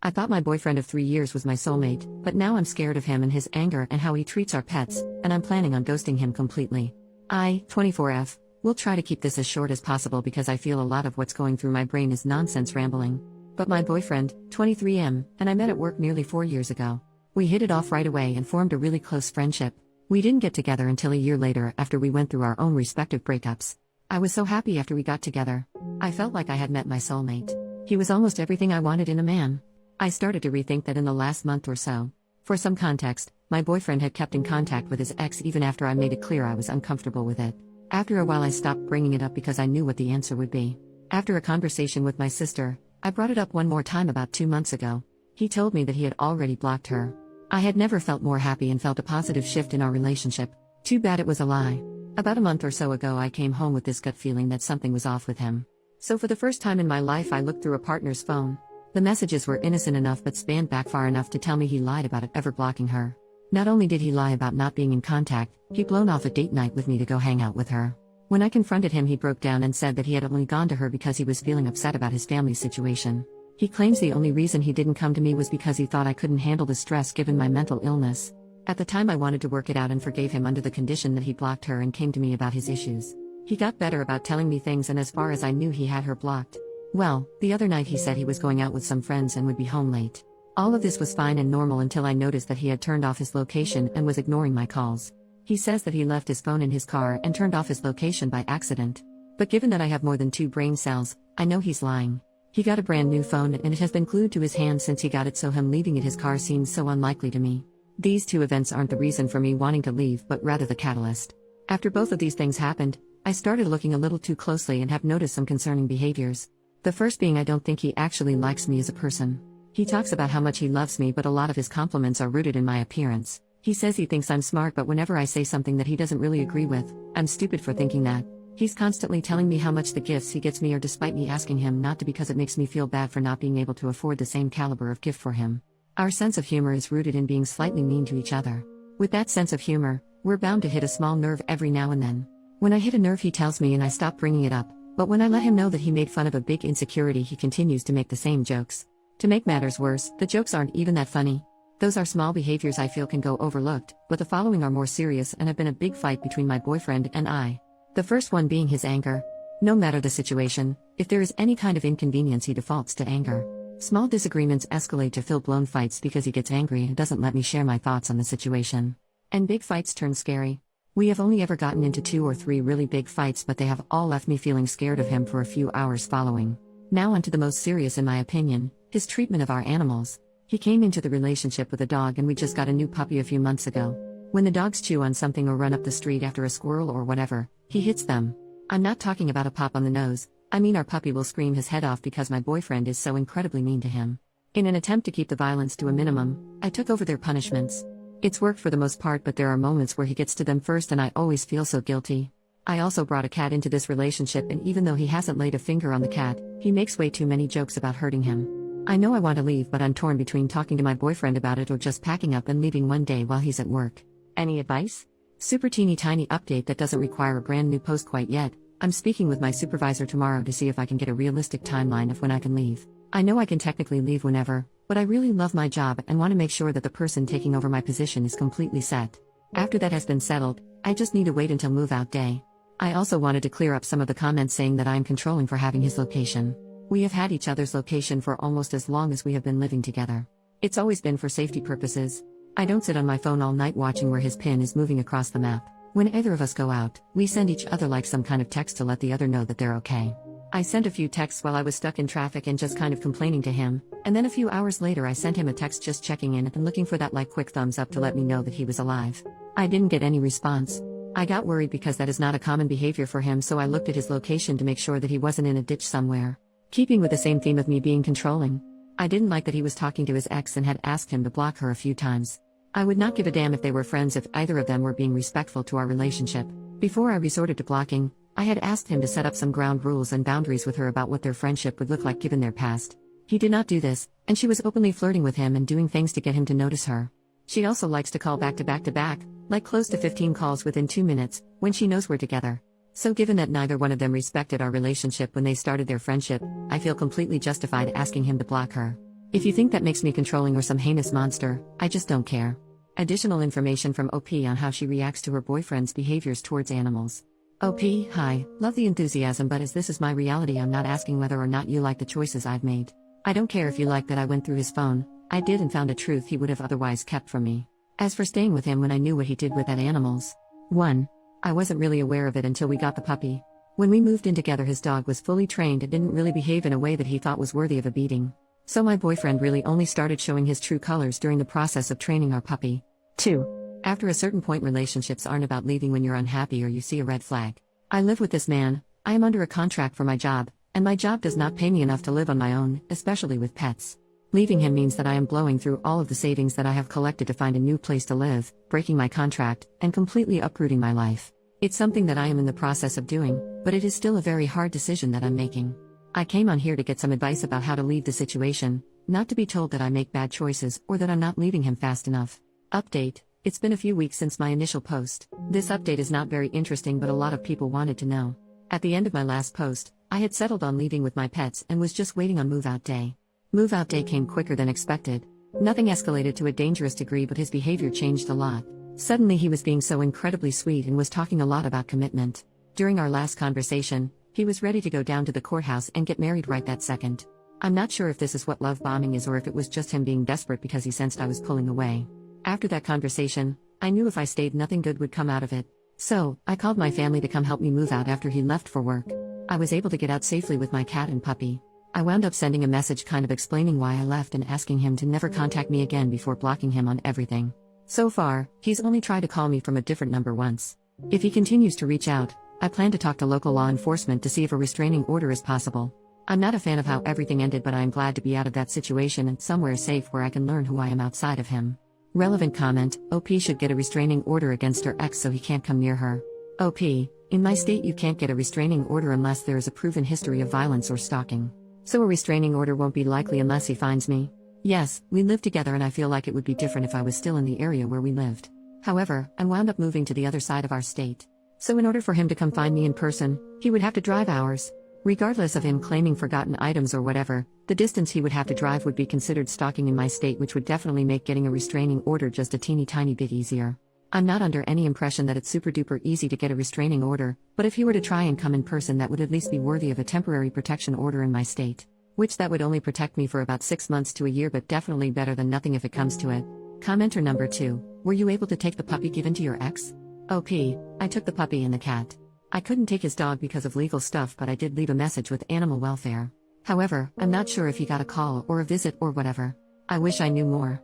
I thought my boyfriend of 3 years was my soulmate, but now I'm scared of him and his anger and how he treats our pets, and I'm planning on ghosting him completely. I, 24F, will try to keep this as short as possible because I feel a lot of what's going through my brain is nonsense rambling. But my boyfriend, 23M, and I met at work nearly 4 years ago. We hit it off right away and formed a really close friendship. We didn't get together until a year later after we went through our own respective breakups. I was so happy after we got together. I felt like I had met my soulmate. He was almost everything I wanted in a man. I started to rethink that in the last month or so. For some context, my boyfriend had kept in contact with his ex even after I made it clear I was uncomfortable with it. After a while I stopped bringing it up because I knew what the answer would be. After a conversation with my sister, I brought it up one more time about 2 months ago. He told me that he had already blocked her. I had never felt more happy and felt a positive shift in our relationship. Too bad it was a lie. About a month or so ago I came home with this gut feeling that something was off with him. So for the first time in my life I looked through a partner's phone. The messages were innocent enough but spanned back far enough to tell me he lied about it ever blocking her. Not only did he lie about not being in contact, he'd blown off a date night with me to go hang out with her. When I confronted him he broke down and said that he had only gone to her because he was feeling upset about his family's situation. He claims the only reason he didn't come to me was because he thought I couldn't handle the stress given my mental illness. At the time I wanted to work it out and forgave him under the condition that he blocked her and came to me about his issues. He got better about telling me things, and as far as I knew he had her blocked. Well, the other night he said he was going out with some friends and would be home late. All of this was fine and normal until I noticed that he had turned off his location and was ignoring my calls. He says that he left his phone in his car and turned off his location by accident. But given that I have more than 2 brain cells, I know he's lying. He got a brand new phone and it has been glued to his hand since he got it, so him leaving it his car seems so unlikely to me. These 2 events aren't the reason for me wanting to leave but rather the catalyst. After both of these things happened, I started looking a little too closely and have noticed some concerning behaviors. The first being I don't think he actually likes me as a person. He talks about how much he loves me, but a lot of his compliments are rooted in my appearance. He says he thinks I'm smart, but whenever I say something that he doesn't really agree with, I'm stupid for thinking that. He's constantly telling me how much the gifts he gets me are despite me asking him not to, because it makes me feel bad for not being able to afford the same caliber of gift for him. Our sense of humor is rooted in being slightly mean to each other. With that sense of humor, we're bound to hit a small nerve every now and then. When I hit a nerve he tells me and I stop bringing it up, but when I let him know that he made fun of a big insecurity he continues to make the same jokes. To make matters worse, the jokes aren't even that funny. Those are small behaviors I feel can go overlooked, but the following are more serious and have been a big fight between my boyfriend and I. The first one being his anger. No matter the situation, if there is any kind of inconvenience he defaults to anger. Small disagreements escalate to full-blown fights because he gets angry and doesn't let me share my thoughts on the situation. And big fights turn scary. We have only ever gotten into 2 or 3 really big fights, but they have all left me feeling scared of him for a few hours following. Now onto the most serious in my opinion, his treatment of our animals. He came into the relationship with a dog and we just got a new puppy a few months ago. When the dogs chew on something or run up the street after a squirrel or whatever, he hits them. I'm not talking about a pop on the nose, I mean our puppy will scream his head off because my boyfriend is so incredibly mean to him. In an attempt to keep the violence to a minimum, I took over their punishments. It's worked for the most part, but there are moments where he gets to them first and I always feel so guilty. I also brought a cat into this relationship, and even though he hasn't laid a finger on the cat, he makes way too many jokes about hurting him. I know I want to leave, but I'm torn between talking to my boyfriend about it or just packing up and leaving one day while he's at work. Any advice? Super teeny tiny update that doesn't require a brand new post quite yet. I'm speaking with my supervisor tomorrow to see if I can get a realistic timeline of when I can leave. I know I can technically leave whenever, but I really love my job and want to make sure that the person taking over my position is completely set. After that has been settled, I just need to wait until move-out day. I also wanted to clear up some of the comments saying that I am controlling for having his location. We have had each other's location for almost as long as we have been living together. It's always been for safety purposes. I don't sit on my phone all night watching where his pin is moving across the map. When either of us go out, we send each other like some kind of text to let the other know that they're okay. I sent a few texts while I was stuck in traffic and just kind of complaining to him, and then a few hours later I sent him a text just checking in and looking for that like quick thumbs up to let me know that he was alive. I didn't get any response. I got worried because that is not a common behavior for him, so I looked at his location to make sure that he wasn't in a ditch somewhere. Keeping with the same theme of me being controlling. I didn't like that he was talking to his ex and had asked him to block her a few times. I would not give a damn if they were friends if either of them were being respectful to our relationship. Before I resorted to blocking, I had asked him to set up some ground rules and boundaries with her about what their friendship would look like given their past. He did not do this, and she was openly flirting with him and doing things to get him to notice her. She also likes to call back to back to back, like close to 15 calls within 2 minutes, when she knows we're together. So given that neither one of them respected our relationship when they started their friendship, I feel completely justified asking him to block her. If you think that makes me controlling or some heinous monster, I just don't care. Additional information from OP on how she reacts to her boyfriend's behaviors towards animals. OP, hi, love the enthusiasm, but as this is my reality, I'm not asking whether or not you like the choices I've made. I don't care if you like that I went through his phone. I did and found a truth he would have otherwise kept from me. As for staying with him when I knew what he did with that animals. 1. I wasn't really aware of it until we got the puppy. When we moved in together, his dog was fully trained and didn't really behave in a way that he thought was worthy of a beating. So my boyfriend really only started showing his true colors during the process of training our puppy. 2. After a certain point, relationships aren't about leaving when you're unhappy or you see a red flag. I live with this man, I am under a contract for my job, and my job does not pay me enough to live on my own, especially with pets. Leaving him means that I am blowing through all of the savings that I have collected to find a new place to live, breaking my contract, and completely uprooting my life. It's something that I am in the process of doing, but it is still a very hard decision that I'm making. I came on here to get some advice about how to leave the situation, not to be told that I make bad choices or that I'm not leaving him fast enough. Update: it's been a few weeks since my initial post. This update is not very interesting, but a lot of people wanted to know. At the end of my last post, I had settled on leaving with my pets and was just waiting on move-out day. Move-out day came quicker than expected. Nothing escalated to a dangerous degree, but his behavior changed a lot. Suddenly he was being so incredibly sweet and was talking a lot about commitment. During our last conversation, he was ready to go down to the courthouse and get married right that second. I'm not sure if this is what love bombing is or if it was just him being desperate because he sensed I was pulling away. After that conversation, I knew if I stayed, nothing good would come out of it. So, I called my family to come help me move out after he left for work. I was able to get out safely with my cat and puppy. I wound up sending a message kind of explaining why I left and asking him to never contact me again before blocking him on everything. So far, he's only tried to call me from a different number once. If he continues to reach out, I plan to talk to local law enforcement to see if a restraining order is possible. I'm not a fan of how everything ended, but I am glad to be out of that situation and somewhere safe where I can learn who I am outside of him. Relevant comment: OP should get a restraining order against her ex so he can't come near her. OP, in my state you can't get a restraining order unless there is a proven history of violence or stalking. So a restraining order won't be likely unless he finds me. Yes, we live together and I feel like it would be different if I was still in the area where we lived. However, I wound up moving to the other side of our state. So in order for him to come find me in person, he would have to drive hours. Regardless of him claiming forgotten items or whatever, the distance he would have to drive would be considered stalking in my state, which would definitely make getting a restraining order just a teeny tiny bit easier. I'm not under any impression that it's super duper easy to get a restraining order, but if he were to try and come in person, that would at least be worthy of a temporary protection order in my state. Which that would only protect me for about 6 months to a year, but definitely better than nothing if it comes to it. Commenter number 2, were you able to take the puppy given to your ex? OP, I took the puppy and the cat. I couldn't take his dog because of legal stuff, but I did leave a message with animal welfare. However, I'm not sure if he got a call or a visit or whatever. I wish I knew more.